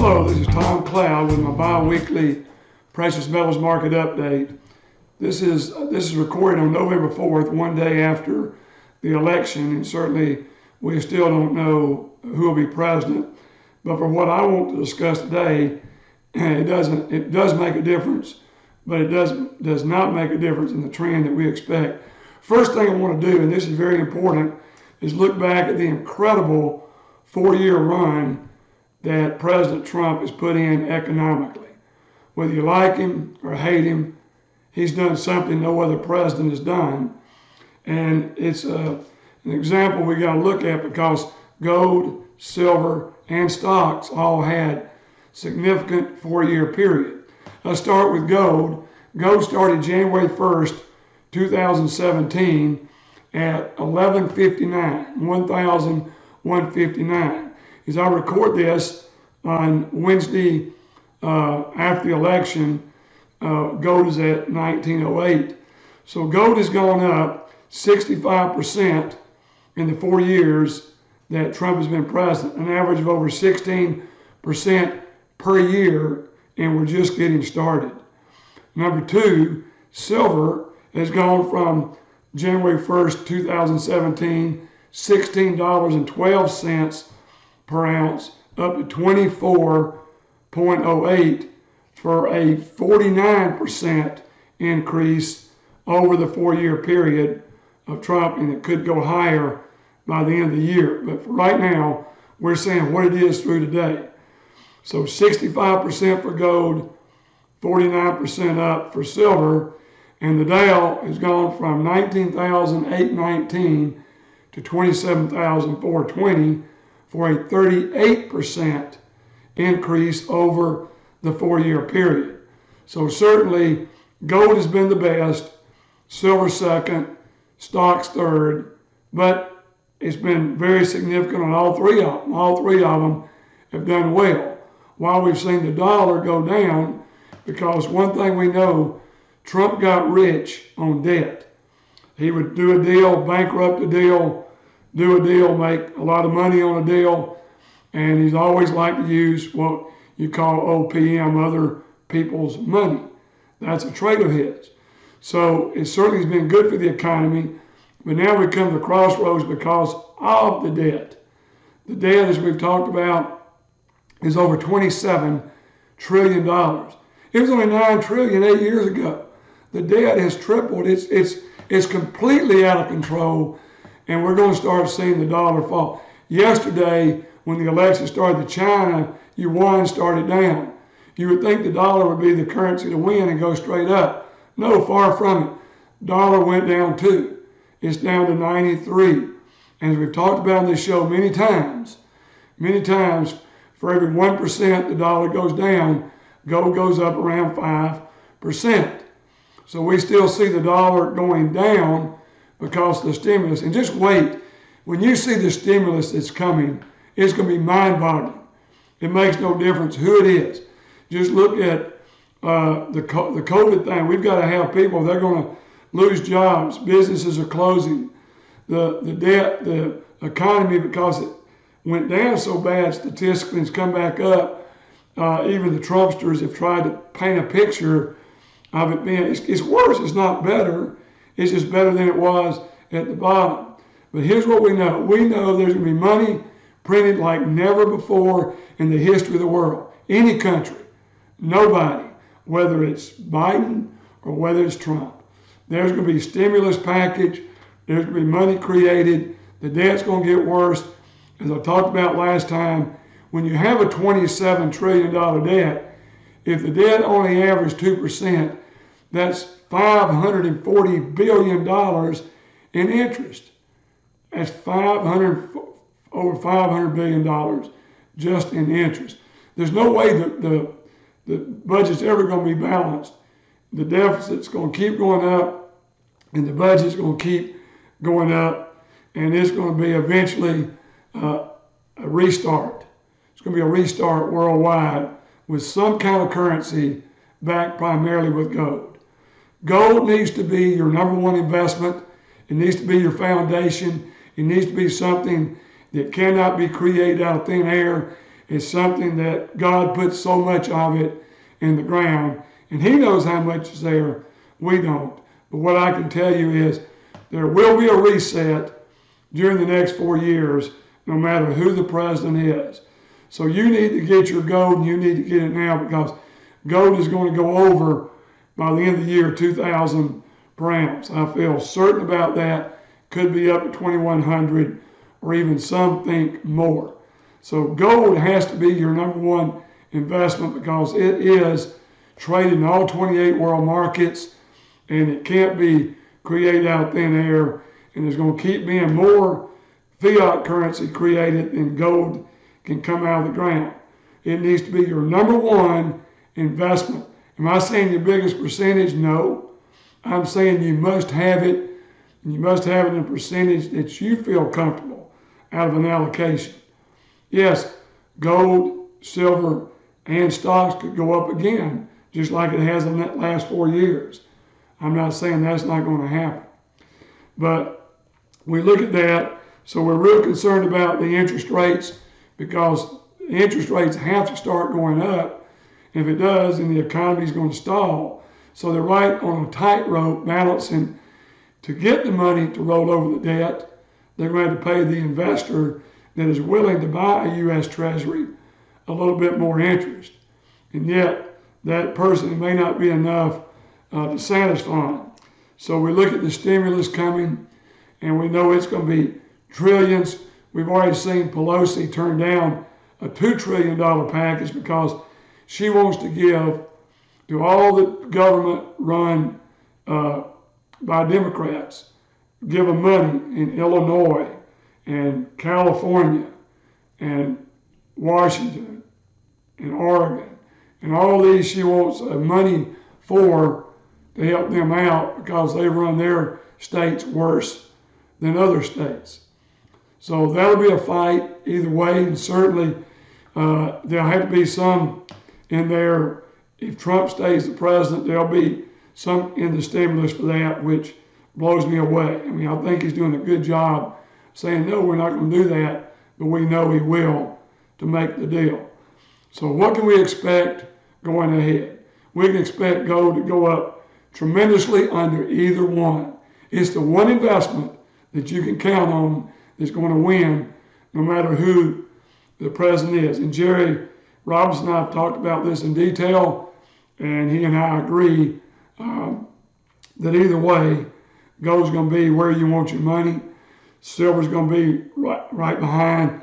Hello, this is Tom Cloud with my bi-weekly precious metals market update. This is recorded on November 4th, one day after the election, and certainly we still don't know who will be president. But for what I want to discuss today, it does make a difference, but it does not make a difference in the trend that we expect. First thing I want to do, and this is very important, is look back at the incredible 4-year run that President Trump has put in economically. Whether you like him or hate him, he's done something no other president has done. And it's an example we got to look at because gold, silver, and stocks all had significant 4-year period. Let's start with gold. Gold started January 1st, 2017 at $1,159. As I record this on Wednesday after the election, gold is at 1908. So gold has gone up 65% in the 4 years that Trump has been president, an average of over 16% per year, and we're just getting started. Number two, silver has gone from January 1st, 2017, $16.12 per ounce up to 24.08 for a 49% increase over the 4-year period of Trump, and it could go higher by the end of the year. But for right now, we're saying what it is through today. So 65% for gold, 49% up for silver, and the Dow has gone from 19,819 to 27,420 for a 38% increase over the 4-year period. So certainly gold has been the best, silver second, stocks third, but it's been very significant on all three of them. All three of them have done well. While we've seen the dollar go down, because one thing we know, Trump got rich on debt. He would do a deal, bankrupt a deal, do a deal, make a lot of money on a deal, and he's always liked to use what you call OPM, other people's money. That's a trait of his. So it certainly has been good for the economy, but now we come to the crossroads because of the debt. The debt, as we've talked about, is over $27 trillion. It was only $9 trillion 8 years ago. The debt has tripled. It's completely out of control, and we're going to start seeing the dollar fall. Yesterday, when the election started, the China yuan started down. You would think the dollar would be the currency to win and go straight up. No, far from it. Dollar went down too. It's down to 93. And as we've talked about on this show many times, for every 1% the dollar goes down, gold goes up around 5%. So we still see the dollar going down because of the stimulus. And just wait. When you see the stimulus that's coming, it's going to be mind-boggling. It makes no difference who it is. Just look at the COVID thing. We've got to have people, they're going to lose jobs. Businesses are closing. The debt, the economy, because it went down so bad statistically, it's come back up. Even the Trumpsters have tried to paint a picture of it being, it's worse, it's not better. It's just better than it was at the bottom. But here's what we know. We know there's going to be money printed like never before in the history of the world. Any country, nobody, whether it's Biden or whether it's Trump. There's going to be a stimulus package. There's going to be money created. The debt's going to get worse. As I talked about last time, when you have a $27 trillion debt, if the debt only averaged 2%, that's $540 billion in interest. That's over $500 billion just in interest. There's no way that the budget's ever going to be balanced. The deficit's going to keep going up, and the budget's going to keep going up, and it's going to be eventually a restart. It's going to be a restart worldwide with some kind of currency backed primarily with gold. Gold needs to be your number one investment. It needs to be your foundation. It needs to be something that cannot be created out of thin air. It's something that God puts so much of it in the ground, and He knows how much is there. We don't. But what I can tell you is there will be a reset during the next 4 years, no matter who the president is. So you need to get your gold, and you need to get it now, because gold is going to go over by the end of the year 2,000 per ounce. I feel certain about that. Could be up to 2,100, or even some think more. So gold has to be your number one investment, because it is traded in all 28 world markets, and it can't be created out of thin air, and there's going to keep being more fiat currency created than gold can come out of the ground. It needs to be your number one investment. Am I saying your biggest percentage? No. I'm saying you must have it, and you must have it in a percentage that you feel comfortable out of an allocation. Yes, gold, silver, and stocks could go up again, just like it has in that last 4 years. I'm not saying that's not going to happen. But we look at that, so we're real concerned about the interest rates, because the interest rates have to start going up. If it does, then the economy is going to stall. So they're right on a tightrope balancing to get the money to roll over the debt. They're going to pay the investor that is willing to buy a U.S. Treasury a little bit more interest. And yet, that person may not be enough to satisfy them. So we look at the stimulus coming, and we know it's going to be trillions. We've already seen Pelosi turn down a $2 trillion package because she wants to give to all the government run by Democrats, give them money in Illinois and California and Washington and Oregon. And all these she wants money for to help them out, because they run their states worse than other states. So that'll be a fight either way, and certainly there'll have to be some in there. If Trump stays the president, there'll be some in the stimulus for that, which blows me away. I mean, I think he's doing a good job saying, no, we're not going to do that, but we know he will to make the deal. So what can we expect going ahead? We can expect gold to go up tremendously under either one. It's the one investment that you can count on that's going to win, no matter who the president is. And Jerry Robinson and I have talked about this in detail, and he and I agree that either way, gold's going to be where you want your money. Silver's going to be right behind,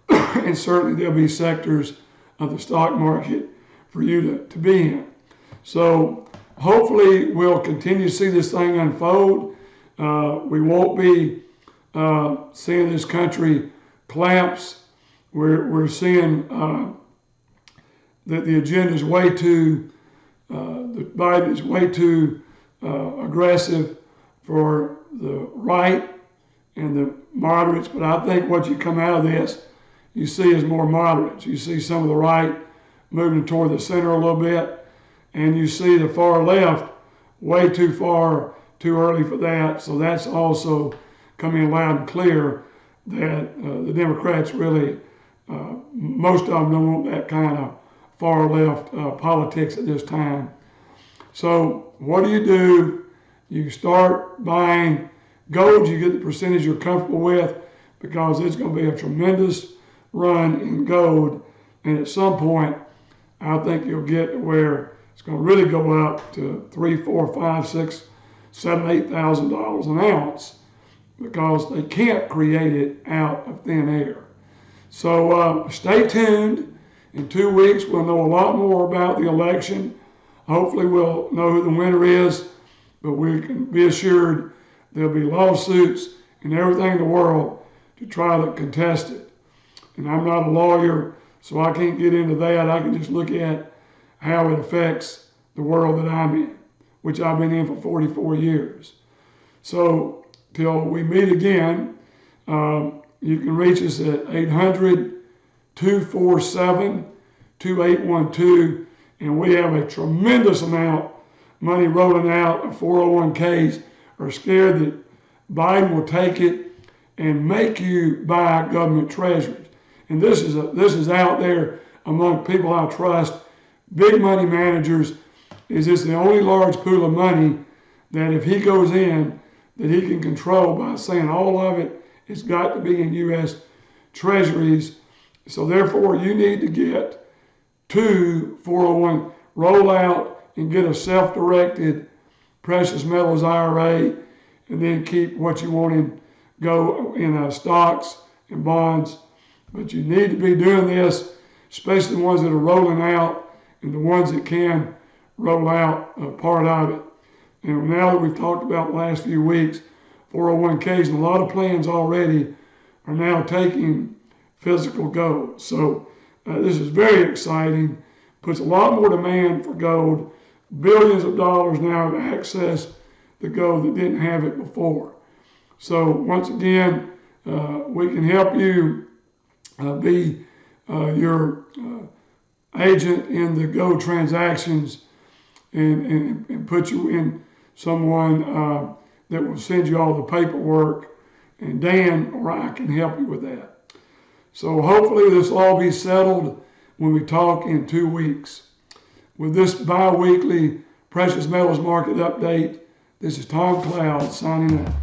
and certainly there'll be sectors of the stock market for you to be in. So hopefully we'll continue to see this thing unfold. We won't be seeing this country collapse. We're seeing that the agenda is way too, that Biden is way too aggressive for the right and the moderates. But I think what you come out of this, you see is more moderates. You see some of the right moving toward the center a little bit, and you see the far left way too far, too early for that. So that's also coming loud and clear that the Democrats really, most of them don't want that kind of far left politics at this time. So what do? You start buying gold, you get the percentage you're comfortable with, because it's going to be a tremendous run in gold. And at some point, I think you'll get to where it's going to really go up to $3,000, $4,000, $5,000, $6,000, $7,000, $8,000 an ounce, because they can't create it out of thin air. So stay tuned. In 2 weeks, we'll know a lot more about the election. Hopefully, we'll know who the winner is, but we can be assured there'll be lawsuits and everything in the world to try to contest it. And I'm not a lawyer, so I can't get into that. I can just look at how it affects the world that I'm in, which I've been in for 44 years. So till we meet again, you can reach us at 800-247-2812, and we have a tremendous amount of money rolling out of 401ks. Are scared that Biden will take it and make you buy government treasuries. and this is out there among people I trust, big money managers, is this the only large pool of money that if he goes in, that he can control by saying all of it has got to be in U.S. Treasuries. So therefore, you need to get to 401, roll out and get a self-directed precious metals IRA, and then keep what you want in go in stocks and bonds. But you need to be doing this, especially the ones that are rolling out and the ones that can roll out a part of it. And now that we've talked about the last few weeks, 401ks and a lot of plans already are now taking physical gold. So this is very exciting, puts a lot more demand for gold. Billions of dollars now to access the gold that didn't have it before. So once again, we can help you be your agent in the gold transactions and put you in someone that will send you all the paperwork, and Dan or I can help you with that. So hopefully this will all be settled when we talk in 2 weeks. With this bi-weekly precious metals market update, this is Tom Cloud signing out.